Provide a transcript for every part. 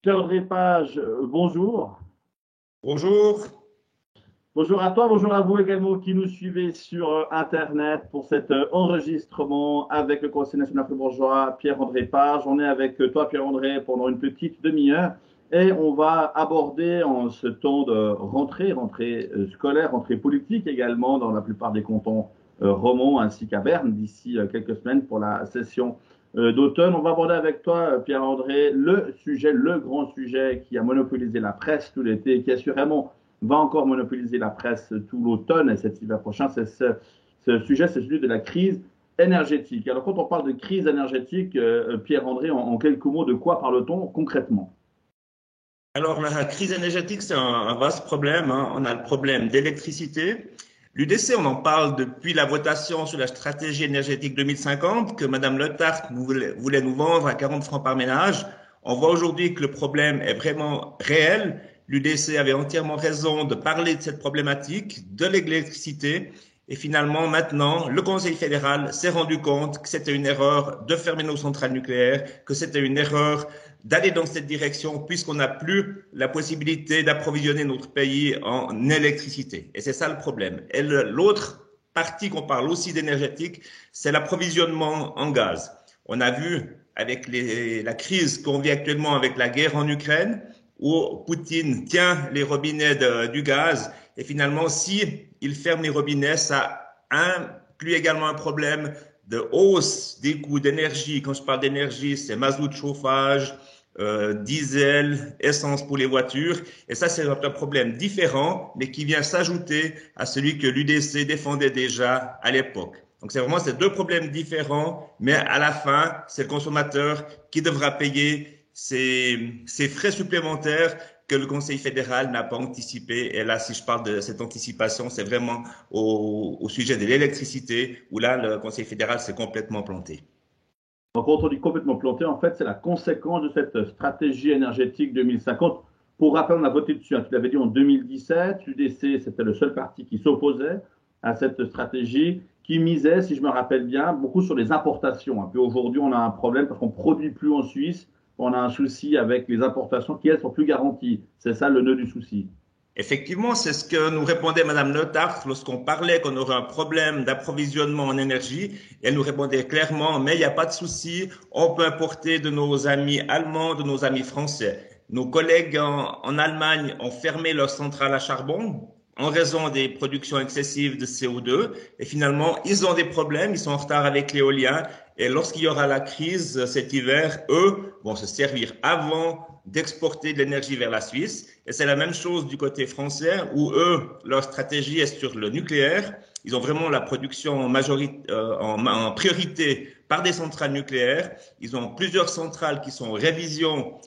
Pierre-André Page, bonjour. Bonjour. Bonjour à toi, bonjour à vous également qui nous suivez sur Internet pour cet enregistrement avec le Conseil national fribourgeois Pierre-André Page. On est avec toi, Pierre-André, pendant une petite demi-heure et on va aborder en ce temps de rentrée scolaire, rentrée politique également dans la plupart des cantons romans ainsi qu'à Berne d'ici quelques semaines pour la session d'automne. On va aborder avec toi, Pierre-André, le sujet, le grand sujet qui a monopolisé la presse tout l'été et qui assurément va encore monopoliser la presse tout l'automne et cet hiver prochain. C'est ce sujet, c'est celui de la crise énergétique. Alors, quand on parle de crise énergétique, Pierre-André, en quelques mots, de quoi parle-t-on concrètement? Alors, la crise énergétique, c'est un vaste problème, hein. On a le problème d'électricité. L'UDC, on en parle depuis la votation sur la stratégie énergétique 2050 que Madame Le Tart voulait nous vendre à 40 francs par ménage. On voit aujourd'hui que le problème est vraiment réel. L'UDC avait entièrement raison de parler de cette problématique, de l'électricité. Et finalement, maintenant, le Conseil fédéral s'est rendu compte que c'était une erreur de fermer nos centrales nucléaires, que c'était une erreur d'aller dans cette direction puisqu'on n'a plus la possibilité d'approvisionner notre pays en électricité. Et c'est ça le problème. Et l'autre partie qu'on parle aussi d'énergétique, c'est l'approvisionnement en gaz. On a vu avec la crise qu'on vit actuellement avec la guerre en Ukraine, où Poutine tient les robinets du gaz et finalement, si il ferme les robinets, ça inclut également un problème de hausse des coûts d'énergie. Quand je parle d'énergie, c'est mazout, chauffage, diesel, essence pour les voitures. Et ça, c'est un problème différent, mais qui vient s'ajouter à celui que l'UDC défendait déjà à l'époque. Donc, c'est vraiment ces deux problèmes différents, mais à la fin, c'est le consommateur qui devra payer ces frais supplémentaires que le Conseil fédéral n'a pas anticipé. Et là, si je parle de cette anticipation, c'est vraiment au sujet de l'électricité, où là, le Conseil fédéral s'est complètement planté. Donc, quand on dit complètement planté, en fait, c'est la conséquence de cette stratégie énergétique 2050. Pour rappel, on a voté dessus, hein, tu l'avais dit en 2017, l'UDC, c'était le seul parti qui s'opposait à cette stratégie, qui misait, si je me rappelle bien, beaucoup sur les importations. Puis aujourd'hui, on a un problème parce qu'on ne produit plus en Suisse, on a un souci avec les importations qui, elles, sont plus garanties. C'est ça le nœud du souci. Effectivement, c'est ce que nous répondait Madame Le Tart lorsqu'on parlait qu'on aurait un problème d'approvisionnement en énergie. Elle nous répondait clairement, mais il n'y a pas de souci, on peut importer de nos amis allemands, de nos amis français. Nos collègues en Allemagne ont fermé leurs centrales à charbon en raison des productions excessives de CO2. Et finalement, ils ont des problèmes, ils sont en retard avec l'éolien. Et lorsqu'il y aura la crise cet hiver, eux vont se servir avant d'exporter de l'énergie vers la Suisse. Et c'est la même chose du côté français, où eux, leur stratégie est sur le nucléaire. Ils ont vraiment la production en priorité par des centrales nucléaires. Ils ont plusieurs centrales qui sont en révision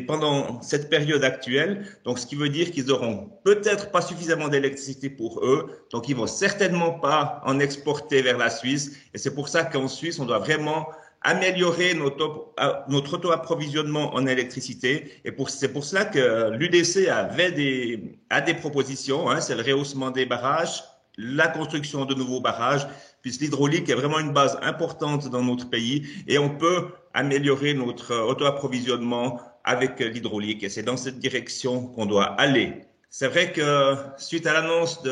pendant cette période actuelle. Donc, ce qui veut dire qu'ils auront peut-être pas suffisamment d'électricité pour eux. Donc, ils vont certainement pas en exporter vers la Suisse. Et c'est pour ça qu'en Suisse, on doit vraiment améliorer notre auto-approvisionnement en électricité. Et c'est pour cela que l'UDC a des propositions, hein, c'est le rehaussement des barrages, la construction de nouveaux barrages, puisque l'hydraulique est vraiment une base importante dans notre pays et on peut améliorer notre auto-approvisionnement avec l'hydraulique. Et c'est dans cette direction qu'on doit aller. C'est vrai que suite à l'annonce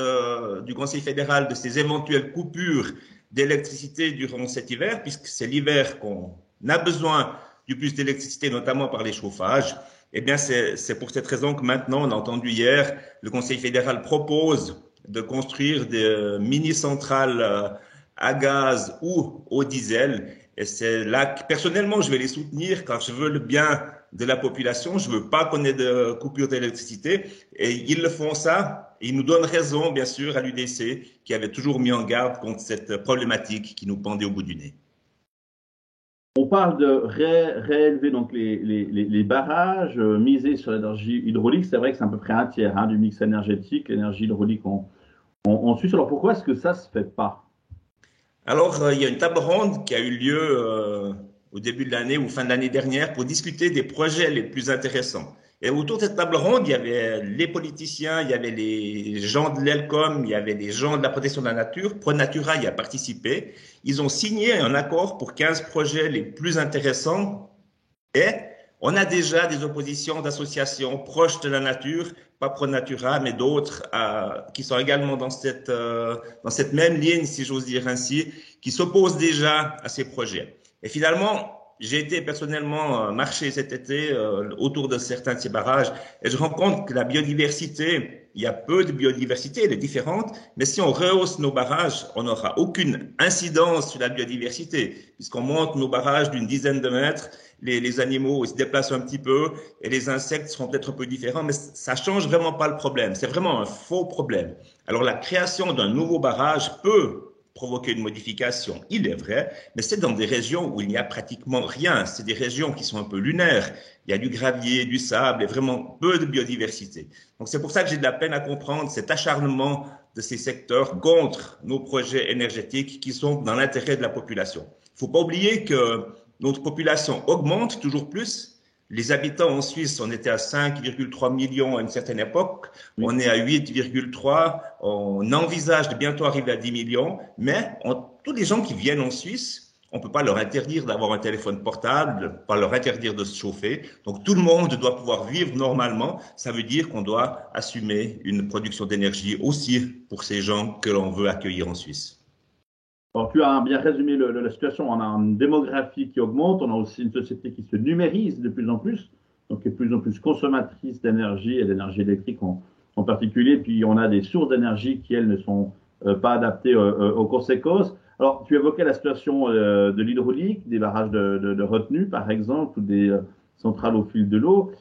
du Conseil fédéral de ces éventuelles coupures d'électricité durant cet hiver, puisque c'est l'hiver qu'on a besoin du plus d'électricité, notamment par les chauffages. Eh bien, c'est pour cette raison que maintenant, on a entendu hier, le Conseil fédéral propose de construire des mini-centrales à gaz ou au diesel. Et c'est là que, personnellement, je vais les soutenir car je veux le bien de la population. Je veux pas qu'on ait de coupure d'électricité. Et ils le font ça. Et ils nous donnent raison, bien sûr, à l'UDC, qui avait toujours mis en garde contre cette problématique qui nous pendait au bout du nez. On parle de réélever donc les barrages, miser sur l'énergie hydraulique. C'est vrai que c'est à peu près un tiers hein, du mix énergétique, l'énergie hydraulique en Suisse. Alors pourquoi est-ce que ça ne se fait pas? Alors, il y a une table ronde qui a eu lieu au début de l'année ou fin de l'année dernière pour discuter des projets les plus intéressants. Et autour de cette table ronde, il y avait les politiciens, il y avait les gens de l'ELCOM, il y avait des gens de la protection de la nature. ProNatura y a participé. Ils ont signé un accord pour 15 projets les plus intéressants et On a déjà des oppositions d'associations proches de la nature, pas Pro Natura, mais d'autres qui sont également dans cette même ligne, si j'ose dire ainsi, qui s'opposent déjà à ces projets. Et finalement, j'ai été personnellement marcher cet été autour de certains de ces barrages et je rends compte que la biodiversité, il y a peu de biodiversité, elle est différente, mais si on rehausse nos barrages, on n'aura aucune incidence sur la biodiversité, puisqu'on monte nos barrages d'une dizaine de mètres, les animaux ils se déplacent un petit peu et les insectes seront peut-être un peu différents, mais ça change vraiment pas le problème, c'est vraiment un faux problème. Alors la création d'un nouveau barrage peut provoquer une modification, il est vrai, mais c'est dans des régions où il n'y a pratiquement rien. C'est des régions qui sont un peu lunaires. Il y a du gravier, du sable et vraiment peu de biodiversité. Donc c'est pour ça que j'ai de la peine à comprendre cet acharnement de ces secteurs contre nos projets énergétiques qui sont dans l'intérêt de la population. Il ne faut pas oublier que notre population augmente toujours plus. Les habitants en Suisse, on était à 5,3 millions à une certaine époque, on est à 8,3, on envisage de bientôt arriver à 10 millions, mais tous les gens qui viennent en Suisse, on ne peut pas leur interdire d'avoir un téléphone portable, pas leur interdire de se chauffer, donc tout le monde doit pouvoir vivre normalement, ça veut dire qu'on doit assumer une production d'énergie aussi pour ces gens que l'on veut accueillir en Suisse. Alors, tu as bien résumé la situation. On a une démographie qui augmente, on a aussi une société qui se numérise de plus en plus, donc qui est de plus en plus consommatrice d'énergie et d'énergie électrique en particulier. Puis on a des sources d'énergie qui, elles, ne sont pas adaptées aux conséquences. Alors, tu évoquais la situation de l'hydraulique, des barrages de retenue, par exemple, ou des centrales au fil de l'eau,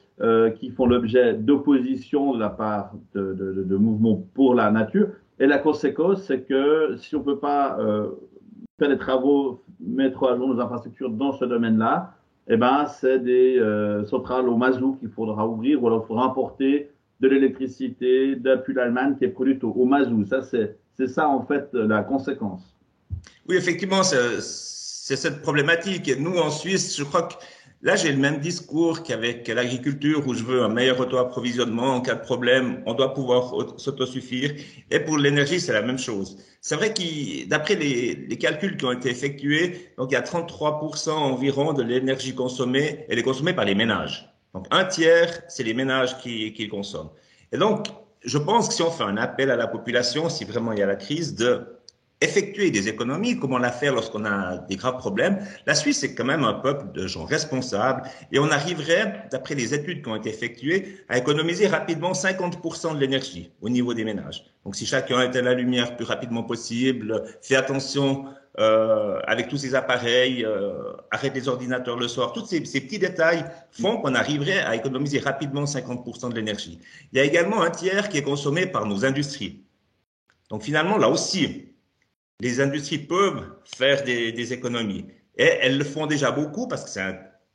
qui font l'objet d'opposition de la part de mouvements pour la nature. Et la conséquence, c'est que si on ne peut pas faire des travaux, mettre à jour nos infrastructures dans ce domaine-là, eh ben, c'est des centrales au mazout qu'il faudra ouvrir ou alors il faudra importer de l'électricité depuis l'Allemagne qui est produite au mazout. Ça, c'est ça, en fait, la conséquence. Oui, effectivement, c'est cette problématique. Et nous, en Suisse, je crois que là, j'ai le même discours qu'avec l'agriculture où je veux un meilleur auto-approvisionnement. En cas de problème, on doit pouvoir s'autosuffire. Et pour l'énergie, c'est la même chose. C'est vrai que d'après les calculs qui ont été effectués, donc il y a 33% environ de l'énergie consommée, elle est consommée par les ménages. Donc un tiers, c'est les ménages qui consomment. Et donc, je pense que si on fait un appel à la population, si vraiment il y a la crise, de effectuer des économies, comme on l'a fait lorsqu'on a des graves problèmes. La Suisse est quand même un peuple de gens responsables et on arriverait, d'après les études qui ont été effectuées, à économiser rapidement 50% de l'énergie au niveau des ménages. Donc si chacun éteint la lumière le plus rapidement possible, fait attention avec tous ces appareils, arrête les ordinateurs le soir, tous ces petits détails font qu'on arriverait à économiser rapidement 50% de l'énergie. Il y a également un tiers qui est consommé par nos industries. Donc finalement, là aussi, les industries peuvent faire des économies. Et elles le font déjà beaucoup parce que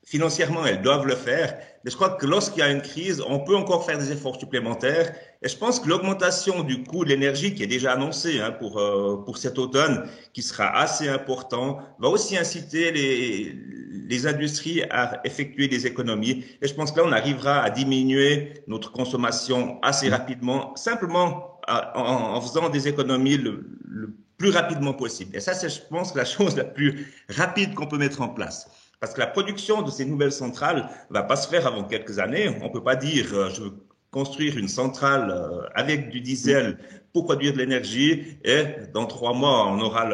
financièrement, elles doivent le faire. Mais je crois que lorsqu'il y a une crise, on peut encore faire des efforts supplémentaires. Et je pense que l'augmentation du coût de l'énergie qui est déjà annoncée pour cet automne, qui sera assez important, va aussi inciter les industries à effectuer des économies. Et je pense que là, on arrivera à diminuer notre consommation assez rapidement, simplement en faisant des économies le plus rapidement possible. Et ça, c'est, je pense, la chose la plus rapide qu'on peut mettre en place. Parce que la production de ces nouvelles centrales va pas se faire avant quelques années. On peut pas dire, je veux construire une centrale avec du diesel pour produire de l'énergie et dans 3 mois, on aura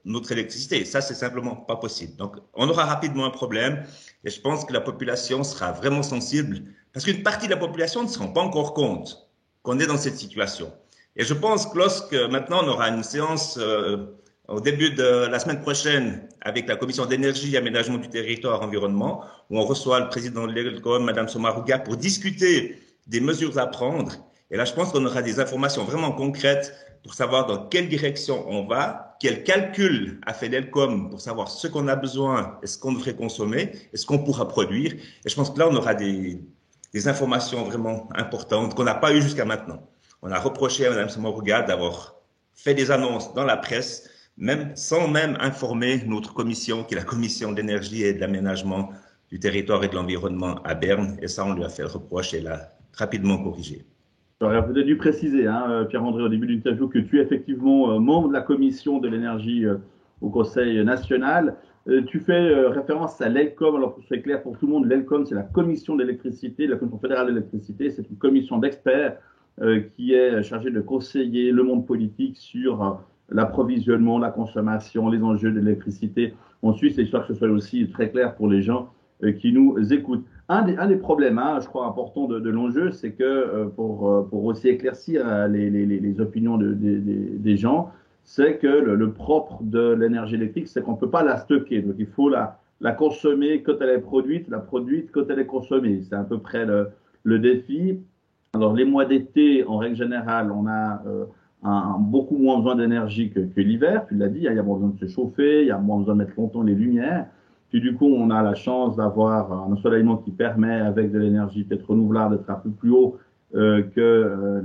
notre électricité. Ça, c'est simplement pas possible. Donc, on aura rapidement un problème et je pense que la population sera vraiment sensible parce qu'une partie de la population ne se rend pas encore compte qu'on est dans cette situation. Et je pense que lorsque maintenant on aura une séance au début de la semaine prochaine avec la commission d'énergie, aménagement du territoire, environnement, où on reçoit le président de l'ELCOM, Madame Sommaruga, pour discuter des mesures à prendre. Et là, je pense qu'on aura des informations vraiment concrètes pour savoir dans quelle direction on va, quel calcul a fait l'ELCOM pour savoir ce qu'on a besoin et ce qu'on devrait consommer et ce qu'on pourra produire. Et je pense que là, on aura des informations vraiment importantes qu'on n'a pas eues jusqu'à maintenant. On a reproché à Mme Sommaruga d'avoir fait des annonces dans la presse, même sans même informer notre commission, qui est la commission d'énergie et de l'aménagement du territoire et de l'environnement à Berne. Et ça, on lui a fait le reproche et l'a rapidement corrigé. J'aurais peut-être dû préciser, Pierre-André, au début de l'interview, que tu es effectivement membre de la commission de l'énergie au Conseil national. Tu fais référence à l'ELCOM. Alors, pour que ce soit clair pour tout le monde, l'ELCOM, c'est la Commission d'électricité, la Commission fédérale d'électricité. C'est une commission d'experts qui est chargée de conseiller le monde politique sur l'approvisionnement, la consommation, les enjeux de l'électricité en Suisse. Et j'espère que ce soit aussi très clair pour les gens qui nous écoutent. Un des problèmes, hein, je crois, importants de l'enjeu, c'est que pour aussi éclaircir les opinions des gens, c'est que le propre de l'énergie électrique, c'est qu'on ne peut pas la stocker. Donc, il faut la consommer quand elle est produite, la produite quand elle est consommée. C'est à peu près le défi. Alors, les mois d'été, en règle générale, on a beaucoup moins besoin d'énergie que l'hiver. Tu l'as dit, il y a moins besoin de se chauffer, il y a moins besoin de mettre longtemps les lumières. Puis du coup, on a la chance d'avoir un ensoleillement qui permet, avec de l'énergie peut-être renouvelable, d'être un peu plus haut que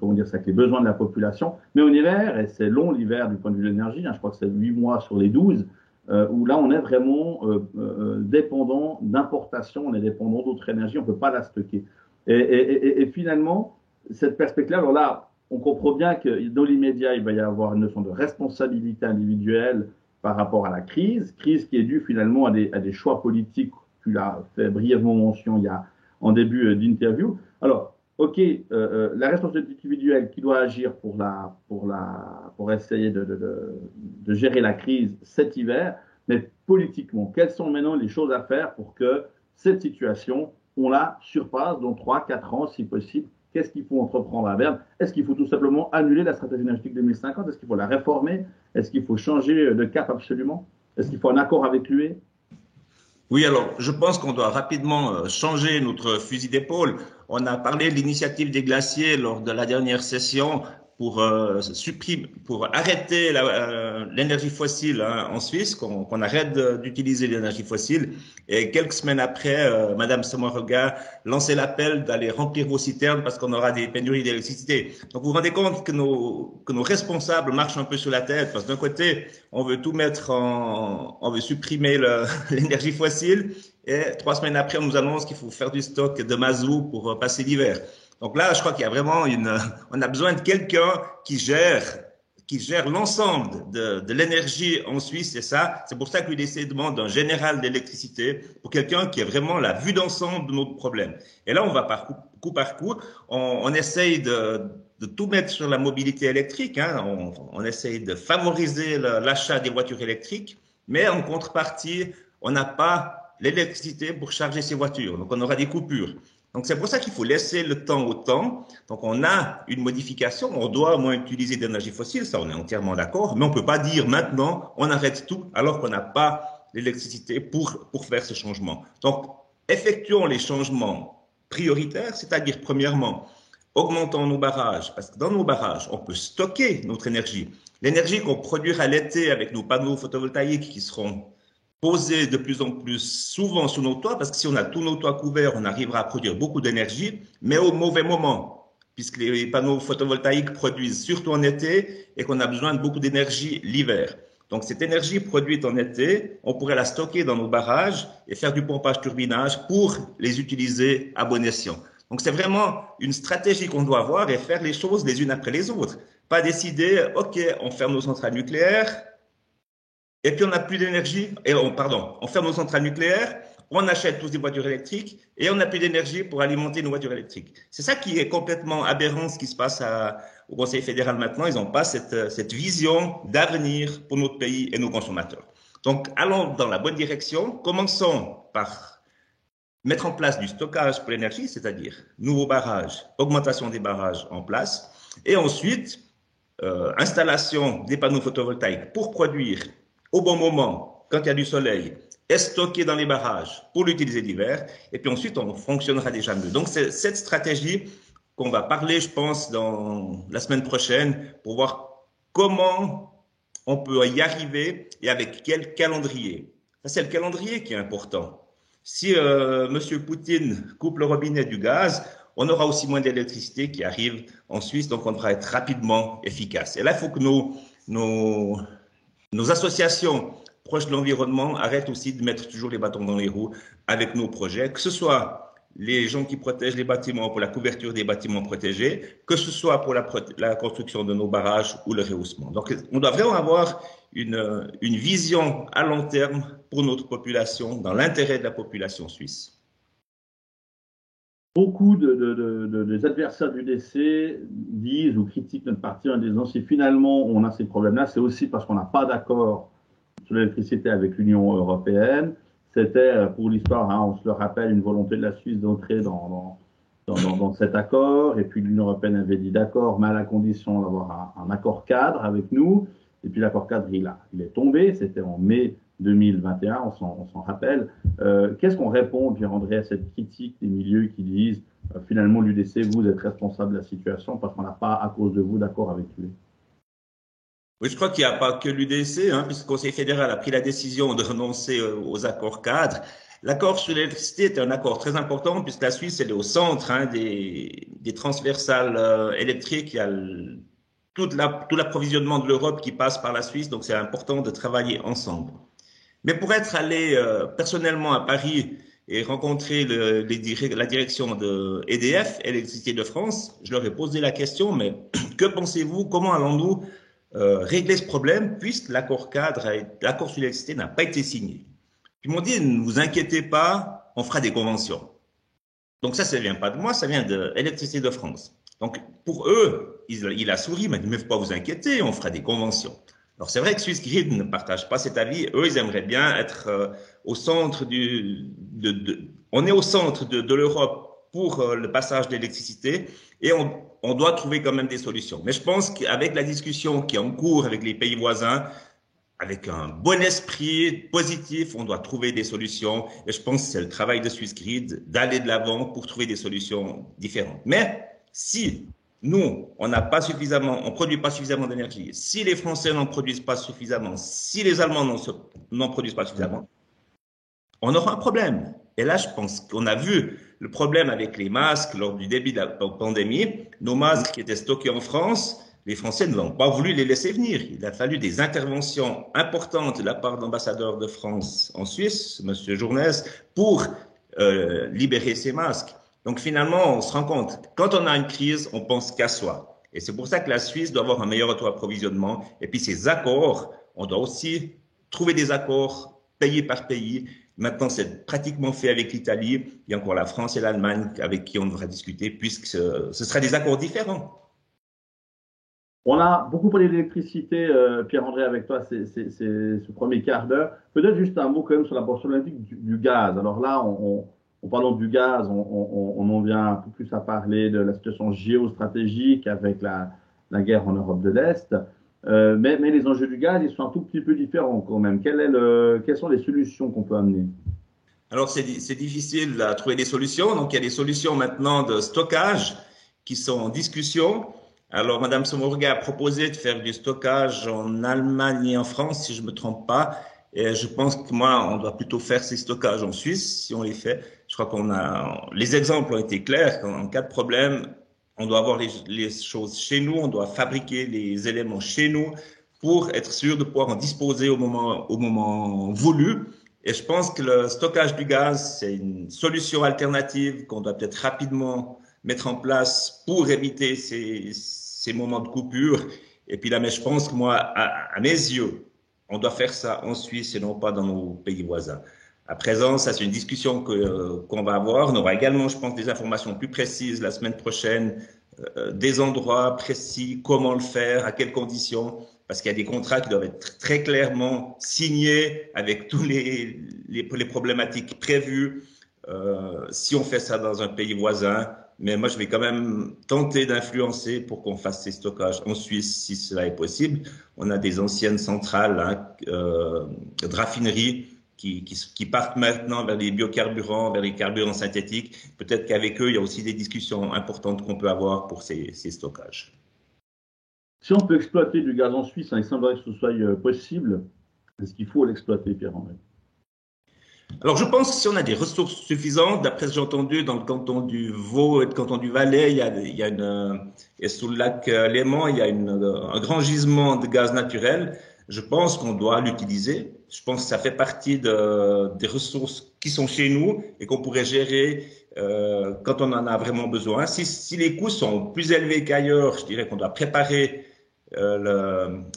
comment dire ça, que les besoins de la population. Mais en hiver, et c'est long l'hiver du point de vue de l'énergie, hein, je crois que c'est 8 mois sur les 12, où là, on est vraiment dépendant d'importation, on est dépendant d'autres énergies, on ne peut pas la stocker. Et finalement, cette perspective, alors là, on comprend bien que dans l'immédiat, il va y avoir une notion de responsabilité individuelle par rapport à la crise qui est due finalement à des choix politiques. Tu l'as fait brièvement mention en début d'interview. Alors, ok, la responsabilité individuelle qui doit agir pour essayer de gérer la crise cet hiver, mais politiquement, quelles sont maintenant les choses à faire pour que cette situation, on la surpasse dans 3-4 ans si possible? Qu'est-ce qu'il faut entreprendre à Berne? Est-ce qu'il faut tout simplement annuler la stratégie énergétique 2050? Est-ce qu'il faut la réformer? Est-ce qu'il faut changer de cap absolument? Est-ce qu'il faut un accord avec l'UE? Oui, alors je pense qu'on doit rapidement changer notre fusil d'épaule. On a parlé de l'initiative des glaciers lors de la dernière session pour pour arrêter l'énergie fossile, hein, en Suisse, qu'on arrête d'utiliser l'énergie fossile. Et quelques semaines après, Madame Sommaruga lançait l'appel d'aller remplir vos citernes parce qu'on aura des pénuries d'électricité. Donc vous vous rendez compte que nos responsables marchent un peu sur la tête, parce que d'un côté, on veut tout mettre on veut supprimer l'énergie fossile, et 3 semaines après, on nous annonce qu'il faut faire du stock de mazout pour passer l'hiver. Donc là, je crois qu'il y a vraiment on a besoin de quelqu'un qui gère l'ensemble de l'énergie en Suisse, et ça, c'est pour ça que l'UDC demande un général d'électricité, pour quelqu'un qui a vraiment la vue d'ensemble de notre problème. Et là, on va coup par coup, on essaye de tout mettre sur la mobilité électrique, hein. On essaye de favoriser l'achat des voitures électriques, mais en contrepartie, on n'a pas l'électricité pour charger ces voitures. Donc, on aura des coupures. Donc, c'est pour ça qu'il faut laisser le temps au temps. Donc, on a une modification. On doit moins utiliser d'énergie fossile. Ça, on est entièrement d'accord. Mais on ne peut pas dire maintenant, on arrête tout alors qu'on n'a pas l'électricité pour faire ce changement. Donc, effectuons les changements prioritaires, c'est-à-dire, premièrement, augmentons nos barrages. Parce que dans nos barrages, on peut stocker notre énergie. L'énergie qu'on produira l'été avec nos panneaux photovoltaïques qui seront posés de plus en plus souvent sur nos toits, parce que si on a tous nos toits couverts, on arrivera à produire beaucoup d'énergie, mais au mauvais moment, puisque les panneaux photovoltaïques produisent surtout en été et qu'on a besoin de beaucoup d'énergie l'hiver. Donc cette énergie produite en été, on pourrait la stocker dans nos barrages et faire du pompage-turbinage pour les utiliser à bon escient. Donc c'est vraiment une stratégie qu'on doit avoir et faire les choses les unes après les autres. Pas décider, ok, on ferme nos centrales nucléaires, et puis on n'a plus d'énergie, on ferme nos centrales nucléaires, on achète tous des voitures électriques et on n'a plus d'énergie pour alimenter nos voitures électriques. C'est ça qui est complètement aberrant, ce qui se passe au Conseil fédéral maintenant. Ils n'ont pas cette vision d'avenir pour notre pays et nos consommateurs. Donc allons dans la bonne direction. Commençons par mettre en place du stockage pour l'énergie, c'est-à-dire nouveaux barrages, augmentation des barrages en place, et ensuite installation des panneaux photovoltaïques pour produire au bon moment, quand il y a du soleil, est stocké dans les barrages pour l'utiliser l'hiver, et puis ensuite on fonctionnera déjà mieux. Donc c'est cette stratégie qu'on va parler, je pense, dans la semaine prochaine, pour voir comment on peut y arriver et avec quel calendrier. Ça, c'est le calendrier qui est important. Si M. Poutine coupe le robinet du gaz, on aura aussi moins d'électricité qui arrive en Suisse, donc on devra être rapidement efficace. Et là, il faut que nos associations proches de l'environnement arrêtent aussi de mettre toujours les bâtons dans les roues avec nos projets, que ce soit les gens qui protègent les bâtiments pour la couverture des bâtiments protégés, que ce soit pour la construction de nos barrages ou le rehaussement. Donc, on doit vraiment avoir une vision à long terme pour notre population, dans l'intérêt de la population suisse. Beaucoup des adversaires du décès disent ou critiquent notre parti en disant si finalement on a ces problèmes-là, c'est aussi parce qu'on n'a pas d'accord sur l'électricité avec l'Union européenne. C'était pour l'histoire, hein, on se le rappelle, une volonté de la Suisse d'entrer dans cet accord. Et puis l'Union européenne avait dit d'accord, mais à la condition d'avoir un accord cadre avec nous. Et puis l'accord cadre, il est tombé. C'était en mai 2021, on s'en rappelle. Qu'est-ce qu'on répond, Pierre-André, à cette critique des milieux qui disent finalement l'UDC, vous êtes responsable de la situation parce qu'on n'a pas, à cause de vous, d'accord avec lui? Oui, je crois qu'il n'y a pas que l'UDC, hein, puisque le Conseil fédéral a pris la décision de renoncer aux accords cadres. L'accord sur l'électricité est un accord très important, puisque la Suisse elle est au centre hein, des transversales électriques. Il y a tout l'approvisionnement de l'Europe qui passe par la Suisse, donc c'est important de travailler ensemble. Mais pour être allé personnellement à Paris et rencontrer la direction de EDF, Électricité de France, je leur ai posé la question, mais que pensez-vous, comment allons-nous régler ce problème puisque l'accord cadre, l'accord sur l'électricité n'a pas été signé? Ils m'ont dit, ne vous inquiétez pas, on fera des conventions. Donc ça ne vient pas de moi, ça vient de Électricité de France. Donc pour eux, il a souri, mais il ne faut pas vous inquiéter, on fera des conventions. Alors c'est vrai que Swissgrid ne partage pas cet avis. Eux, ils aimeraient bien être au centre on est au centre de l'Europe pour le passage d'électricité et on doit trouver quand même des solutions. Mais je pense qu'avec la discussion qui est en cours avec les pays voisins, avec un bon esprit positif, on doit trouver des solutions. Et je pense que c'est le travail de Swissgrid d'aller de l'avant pour trouver des solutions différentes. Mais si nous, on produit pas suffisamment d'énergie, si les Français n'en produisent pas suffisamment, si les Allemands n'en produisent pas suffisamment, on aura un problème. Et là, je pense qu'on a vu le problème avec les masques lors du début de la pandémie. Nos masques qui étaient stockés en France, les Français n'ont pas voulu les laisser venir. Il a fallu des interventions importantes de la part de l'ambassadeur de France en Suisse, M. Journès, pour libérer ces masques. Donc finalement, on se rend compte, quand on a une crise, on pense qu'à soi. Et c'est pour ça que la Suisse doit avoir un meilleur auto-approvisionnement. Et puis ces accords, on doit aussi trouver des accords pays par pays. Maintenant, c'est pratiquement fait avec l'Italie. Il y a encore la France et l'Allemagne avec qui on devra discuter, puisque ce sera des accords différents. On a beaucoup parlé d'électricité, Pierre-André, avec toi, c'est ce premier quart d'heure. Peut-être juste un mot quand même sur la problématique du gaz. Alors là, en parlant du gaz, on en vient un peu plus à parler de la situation géostratégique avec la guerre en Europe de l'Est. Mais les enjeux du gaz, ils sont un tout petit peu différents quand même. Quelles sont les solutions qu'on peut amener? Alors, c'est difficile à trouver des solutions. Donc, il y a des solutions maintenant de stockage qui sont en discussion. Alors, Madame Somorga a proposé de faire du stockage en Allemagne et en France, si je ne me trompe pas. Et je pense que on doit plutôt faire ces stockages en Suisse, si on les fait. Je crois les exemples ont été clairs. En cas de problème, on doit avoir les choses chez nous, on doit fabriquer les éléments chez nous pour être sûr de pouvoir en disposer au moment voulu. Et je pense que le stockage du gaz, c'est une solution alternative qu'on doit peut-être rapidement mettre en place pour éviter ces moments de coupure. Et puis là, mais je pense que à mes yeux, on doit faire ça en Suisse et non pas dans nos pays voisins. À présent, ça c'est une discussion qu'on va avoir. On aura également, je pense, des informations plus précises la semaine prochaine, des endroits précis, comment le faire, à quelles conditions, parce qu'il y a des contrats qui doivent être très clairement signés avec tous les problématiques prévues. Si on fait ça dans un pays voisin, mais moi je vais quand même tenter d'influencer pour qu'on fasse ces stockages en Suisse si cela est possible. On a des anciennes centrales de raffinerie qui partent maintenant vers les biocarburants, vers les carburants synthétiques. Peut-être qu'avec eux, il y a aussi des discussions importantes qu'on peut avoir pour ces stockages. Si on peut exploiter du gaz en Suisse, il semblerait que ce soit possible. Est-ce qu'il faut l'exploiter, Pierre-André? Alors, je pense que si on a des ressources suffisantes, d'après ce que j'ai entendu, dans le canton du Vaud et le canton du Valais, et sous le lac Léman, il y a un grand gisement de gaz naturel. Je pense qu'on doit l'utiliser. Je pense que ça fait partie des ressources qui sont chez nous et qu'on pourrait gérer quand on en a vraiment besoin. Si les coûts sont plus élevés qu'ailleurs, je dirais qu'on doit préparer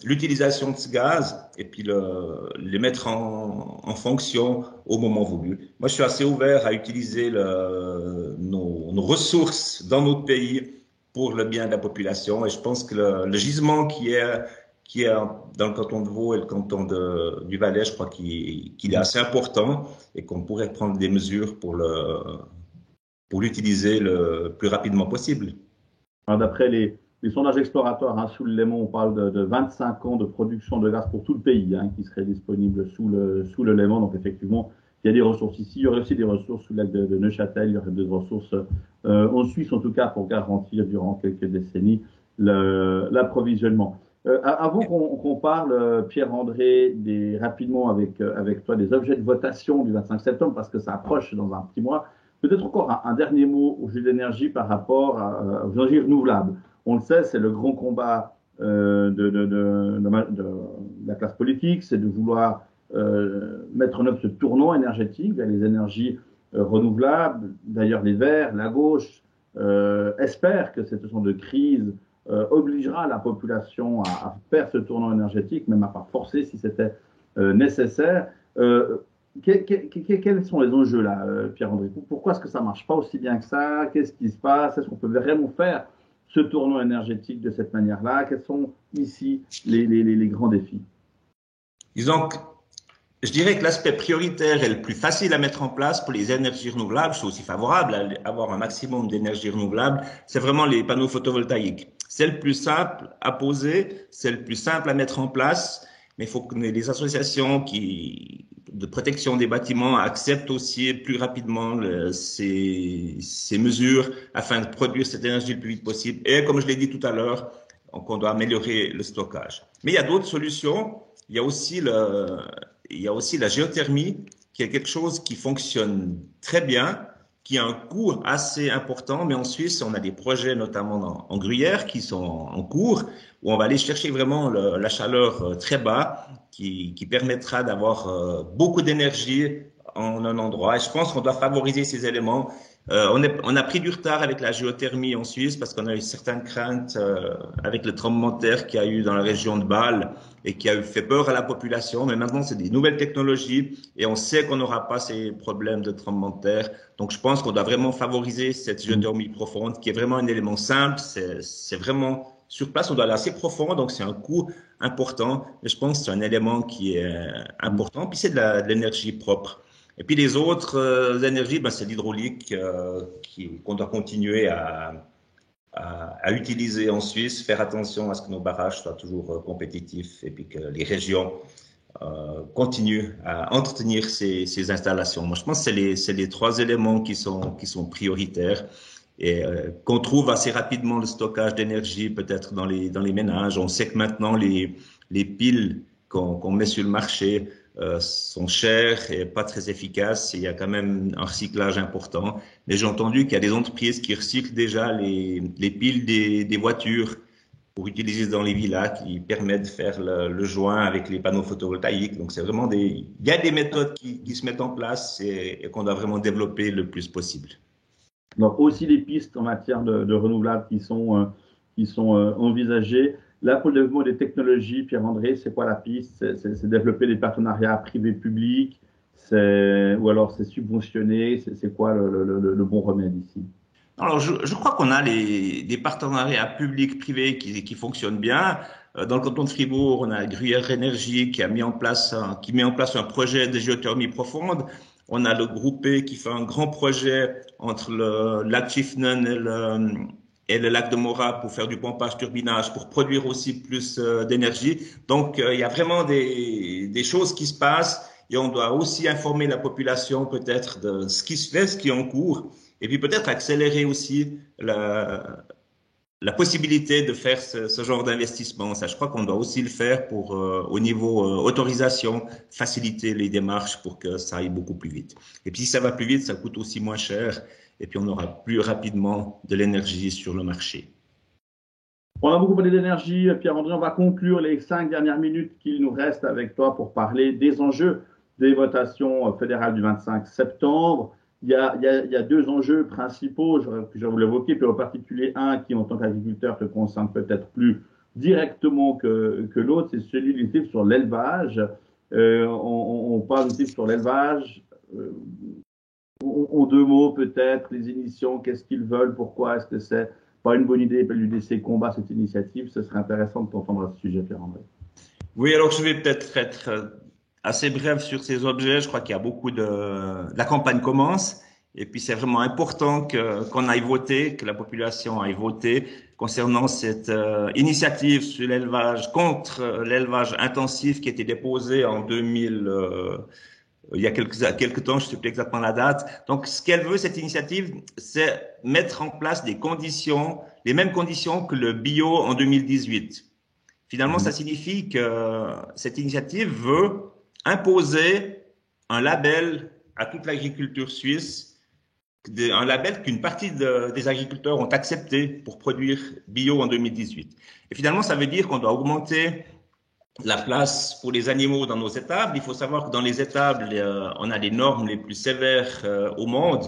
l'utilisation de ce gaz et puis les mettre en fonction au moment voulu. Moi, je suis assez ouvert à utiliser nos ressources dans notre pays pour le bien de la population et je pense que le gisement qui est dans le canton de Vaud et le canton du Valais, je crois qu'il est assez important et qu'on pourrait prendre des mesures pour l'utiliser le plus rapidement possible. D'après les sondages exploratoires sous le Léman, on parle de 25 ans de production de gaz pour tout le pays qui serait disponible sous le Léman. Donc effectivement, il y a des ressources ici. Il y aurait aussi des ressources sous le lac de Neuchâtel. Il y aurait des ressources en Suisse, en tout cas, pour garantir durant quelques décennies l'approvisionnement. Avant qu'on parle, Pierre-André, rapidement avec toi des objets de votation du 25 septembre, parce que ça approche dans un petit mois, peut-être encore un dernier mot au sujet de l'énergie par rapport aux énergies renouvelables. On le sait, c'est le grand combat de la classe politique, c'est de vouloir mettre en œuvre ce tournant énergétique vers les énergies renouvelables. D'ailleurs, les Verts, la gauche, espèrent que cette sorte de crise obligera la population à faire ce tournant énergétique, même à pas forcer si c'était nécessaire. Quels sont les enjeux là, Pierre-André? Pourquoi est-ce que ça ne marche pas aussi bien que ça? Qu'est-ce qui se passe? Est-ce qu'on peut vraiment faire ce tournant énergétique de cette manière-là? Quels sont ici les grands défis? Disons que je dirais que l'aspect prioritaire et le plus facile à mettre en place pour les énergies renouvelables, je suis aussi favorable à avoir un maximum d'énergie renouvelable, c'est vraiment les panneaux photovoltaïques. C'est le plus simple à poser, c'est le plus simple à mettre en place, mais il faut que les associations de protection des bâtiments acceptent aussi plus rapidement ces mesures afin de produire cette énergie le plus vite possible. Et comme je l'ai dit tout à l'heure, on doit améliorer le stockage. Mais il y a d'autres solutions. Il y a aussi la géothermie, qui est quelque chose qui fonctionne très bien, qui a un coût assez important. Mais en Suisse, on a des projets, notamment en Gruyère, qui sont en cours, où on va aller chercher vraiment la chaleur très bas, qui permettra d'avoir beaucoup d'énergie en un endroit. Et je pense qu'on doit favoriser ces éléments. On a pris du retard avec la géothermie en Suisse parce qu'on a eu certaines craintes avec le tremblement de terre qu'il y a eu dans la région de Bâle et qui a fait peur à la population. Mais maintenant, c'est des nouvelles technologies et on sait qu'on n'aura pas ces problèmes de tremblement de terre. Donc, je pense qu'on doit vraiment favoriser cette géothermie profonde qui est vraiment un élément simple. C'est vraiment sur place, on doit aller assez profond, donc c'est un coût important. Mais je pense que c'est un élément qui est important. Puis c'est de l'énergie propre. Et puis les autres énergies, c'est l'hydraulique qu'on doit continuer à utiliser en Suisse, faire attention à ce que nos barrages soient toujours compétitifs et puis que les régions continuent à entretenir ces installations. Moi, je pense que c'est les trois éléments qui sont prioritaires et qu'on trouve assez rapidement le stockage d'énergie peut-être dans les ménages. On sait que maintenant les piles qu'on met sur le marché sont chères et pas très efficaces. Il y a quand même un recyclage important. Mais j'ai entendu qu'il y a des entreprises qui recyclent déjà les piles des voitures pour utiliser dans les villas, qui permettent de faire le joint avec les panneaux photovoltaïques. Donc c'est vraiment il y a des méthodes qui se mettent en place et qu'on doit vraiment développer le plus possible. Donc aussi des pistes en matière de renouvelables qui sont envisagées. Là, pour le développement des technologies, Pierre-André, c'est quoi la piste? C'est développer des partenariats privés-publics, ou alors c'est subventionné? C'est quoi le bon remède ici? Alors, je crois qu'on a des partenariats publics-privés qui fonctionnent bien. Dans le canton de Fribourg, on a Gruyère Énergie qui met en place un projet de géothermie profonde. On a le groupe E qui fait un grand projet entre le lac Chiefnen et le lac de Morat pour faire du pompage turbinage, pour produire aussi plus d'énergie. Donc, il y a vraiment des choses qui se passent et on doit aussi informer la population peut-être de ce qui se fait, ce qui est en cours. Et puis peut-être accélérer aussi la possibilité de faire ce genre d'investissement. Ça, je crois qu'on doit aussi le faire pour, au niveau autorisation, faciliter les démarches pour que ça aille beaucoup plus vite. Et puis si ça va plus vite, ça coûte aussi moins cher. Et puis on aura plus rapidement de l'énergie sur le marché. On a beaucoup parlé d'énergie, Pierre-André. On va conclure les 5 dernières minutes qu'il nous reste avec toi pour parler des enjeux des votations fédérales du 25 septembre. Il y a deux enjeux principaux que je voulais évoquer, puis en particulier un qui, en tant qu'agriculteur, te concerne peut-être plus directement que l'autre, c'est celui du type sur l'élevage. On parle du type sur l'élevage. En deux mots, peut-être, les initiants, qu'est-ce qu'ils veulent, pourquoi, est-ce que c'est pas une bonne idée, l'UDC combat cette initiative? Ce serait intéressant de t'entendre à ce sujet, Pierre-André. Oui, alors je vais peut-être être assez bref sur ces objets. Je crois qu'il y a beaucoup la campagne commence. Et puis c'est vraiment important qu'on aille voter, que la population aille voter concernant cette initiative sur l'élevage, contre l'élevage intensif qui a été déposée en 2000, il y a quelques temps, je ne sais plus exactement la date. Donc ce qu'elle veut, cette initiative, c'est mettre en place des conditions, les mêmes conditions que le bio en 2018. Finalement, ça signifie que cette initiative veut imposer un label à toute l'agriculture suisse, un label qu'une partie des agriculteurs ont accepté pour produire bio en 2018. Et finalement, ça veut dire qu'on doit augmenter la place pour les animaux dans nos étables. Il faut savoir que dans les étables, on a les normes les plus sévères au monde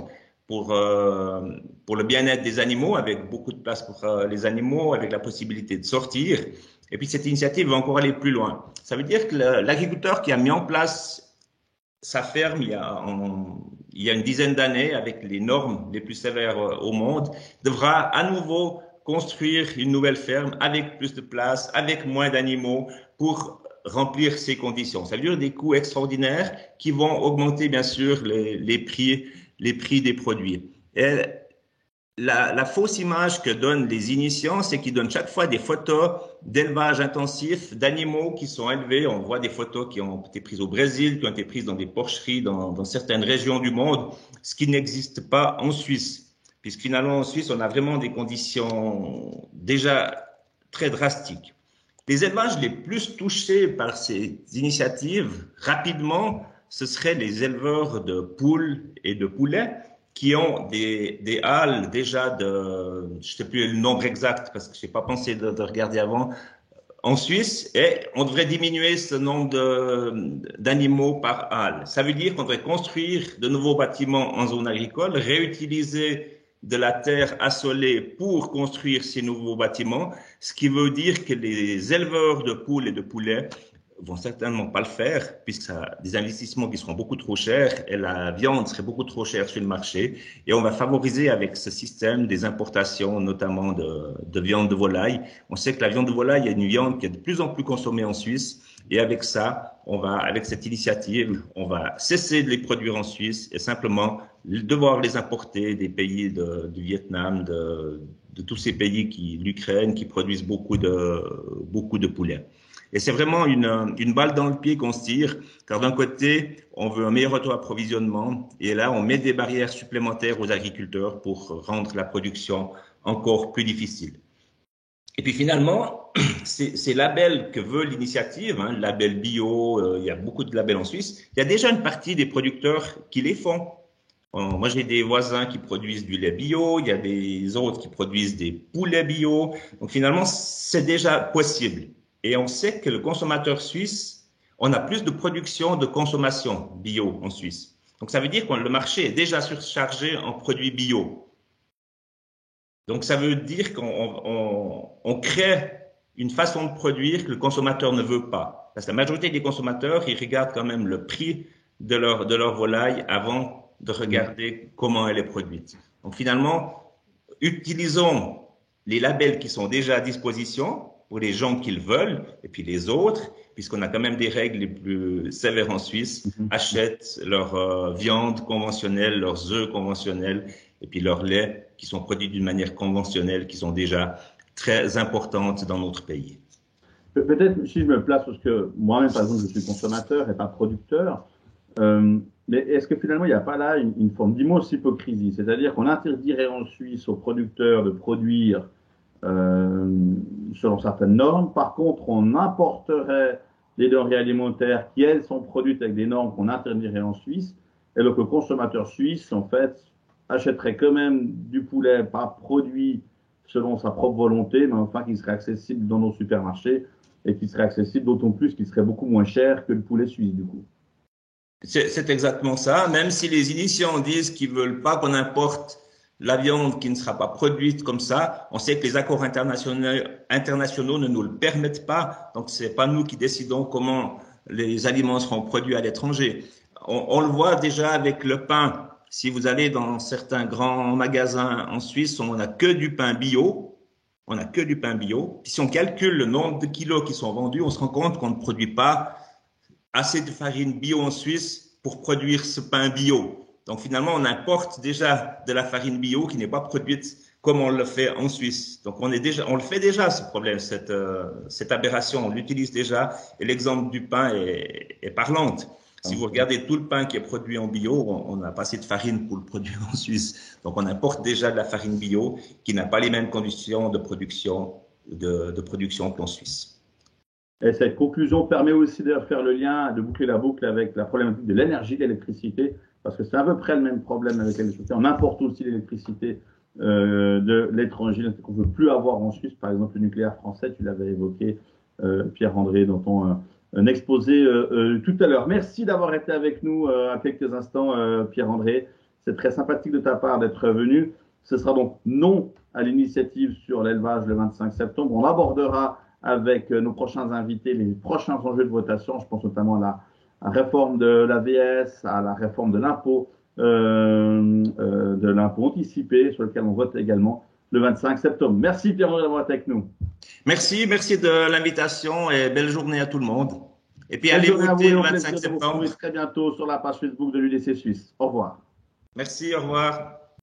pour le bien-être des animaux, avec beaucoup de place pour les animaux, avec la possibilité de sortir. Et puis cette initiative va encore aller plus loin. Ça veut dire que l'agriculteur qui a mis en place sa ferme il y a une dizaine d'années, avec les normes les plus sévères au monde, devra à nouveau construire une nouvelle ferme avec plus de place, avec moins d'animaux pour remplir ces conditions. Ça veut dire des coûts extraordinaires qui vont augmenter bien sûr les prix des produits. Et la fausse image que donnent les initiants, c'est qu'ils donnent chaque fois des photos d'élevage intensif d'animaux qui sont élevés. On voit des photos qui ont été prises au Brésil, qui ont été prises dans des porcheries dans certaines régions du monde, ce qui n'existe pas en Suisse. Puisque finalement en Suisse, on a vraiment des conditions déjà très drastiques. Les élevages les plus touchés par ces initiatives, rapidement, ce seraient les éleveurs de poules et de poulets, qui ont des halles déjà je ne sais plus le nombre exact parce que je n'ai pas pensé de regarder avant, en Suisse, et on devrait diminuer ce nombre d'animaux par halle. Ça veut dire qu'on devrait construire de nouveaux bâtiments en zone agricole, réutiliser de la terre assolée pour construire ces nouveaux bâtiments, ce qui veut dire que les éleveurs de poules et de poulets vont certainement pas le faire, puisque ça a des investissements qui seront beaucoup trop chers et la viande serait beaucoup trop chère sur le marché. Et on va favoriser avec ce système des importations, notamment de viande de volaille. On sait que la viande de volaille est une viande qui est de plus en plus consommée en Suisse. Et avec ça, avec cette initiative, on va cesser de les produire en Suisse et simplement devoir les importer des pays du Vietnam, de tous ces pays l'Ukraine, qui produisent beaucoup de poulets. Et c'est vraiment une balle dans le pied qu'on se tire, car d'un côté, on veut un meilleur auto-approvisionnement, et là, on met des barrières supplémentaires aux agriculteurs pour rendre la production encore plus difficile. Et puis finalement, ces labels que veut l'initiative, le label bio, il y a beaucoup de labels en Suisse, il y a déjà une partie des producteurs qui les font. Moi, j'ai des voisins qui produisent du lait bio, il y a des autres qui produisent des poulets bio. Donc finalement, c'est déjà possible. Et on sait que le consommateur suisse, on a plus de production de consommation bio en Suisse. Donc ça veut dire que le marché est déjà surchargé en produits bio. Donc ça veut dire qu'on crée une façon de produire que le consommateur ne veut pas. Parce que la majorité des consommateurs, ils regardent quand même le prix de leur volaille avant de regarder comment elle est produite. Donc finalement, utilisons les labels qui sont déjà à disposition pour les gens qui le veulent, et puis les autres, puisqu'on a quand même des règles les plus sévères en Suisse, achètent leur viande conventionnelle, leurs œufs conventionnels, et puis leurs laits qui sont produits d'une manière conventionnelle, qui sont déjà très importantes dans notre pays. Peut-être si je me place, parce que moi-même, par exemple, je suis consommateur et pas producteur, mais est-ce que finalement, il n'y a pas là une forme d'immense hypocrisie? C'est-à-dire qu'on interdirait en Suisse aux producteurs de produire selon certaines normes. Par contre, on importerait des denrées alimentaires qui, elles, sont produites avec des normes qu'on interdirait en Suisse. Et donc, le consommateur suisse, en fait, achèterait quand même du poulet pas produit selon sa propre volonté, mais enfin qui serait accessible dans nos supermarchés et qui serait accessible d'autant plus qu'il serait beaucoup moins cher que le poulet suisse, du coup. C'est exactement ça. Même si les initiants disent qu'ils veulent pas qu'on importe la viande qui ne sera pas produite comme ça. On sait que les accords internationaux ne nous le permettent pas. Donc, c'est pas nous qui décidons comment les aliments seront produits à l'étranger. On le voit déjà avec le pain. Si vous allez dans certains grands magasins en Suisse, on n'a que du pain bio. On n'a que du pain bio. Puis si on calcule le nombre de kilos qui sont vendus, on se rend compte qu'on ne produit pas assez de farine bio en Suisse pour produire ce pain bio. Donc finalement, on importe déjà de la farine bio qui n'est pas produite comme on le fait en Suisse. Donc on le fait déjà ce problème, cette aberration, on l'utilise déjà. Et l'exemple du pain est parlante. Si vous regardez tout le pain qui est produit en bio, on n'a pas assez de farine pour le produire en Suisse. Donc on importe déjà de la farine bio qui n'a pas les mêmes conditions de production qu'en Suisse. Et cette conclusion permet aussi de faire le lien, de boucler la boucle avec la problématique de l'énergie, de l'électricité, parce que c'est à peu près le même problème avec l'électricité. On importe aussi l'électricité de l'étranger, qu'on ne veut plus avoir en Suisse. Par exemple, le nucléaire français, tu l'avais évoqué, Pierre-André, dans ton exposé tout à l'heure. Merci d'avoir été avec nous à quelques instants, Pierre-André. C'est très sympathique de ta part d'être venu. Ce sera donc non à l'initiative sur l'élevage le 25 septembre. On abordera avec nos prochains invités les prochains enjeux de votation. Je pense notamment à la réforme de l'AVS, à la réforme de l'impôt anticipé, sur lequel on vote également le 25 septembre. Merci Pierre-André d'avoir été avec nous. Merci de l'invitation et belle journée à tout le monde. Et puis allez voter le 25 septembre. On se retrouve très bientôt sur la page Facebook de l'UDC Suisse. Au revoir. Merci, au revoir.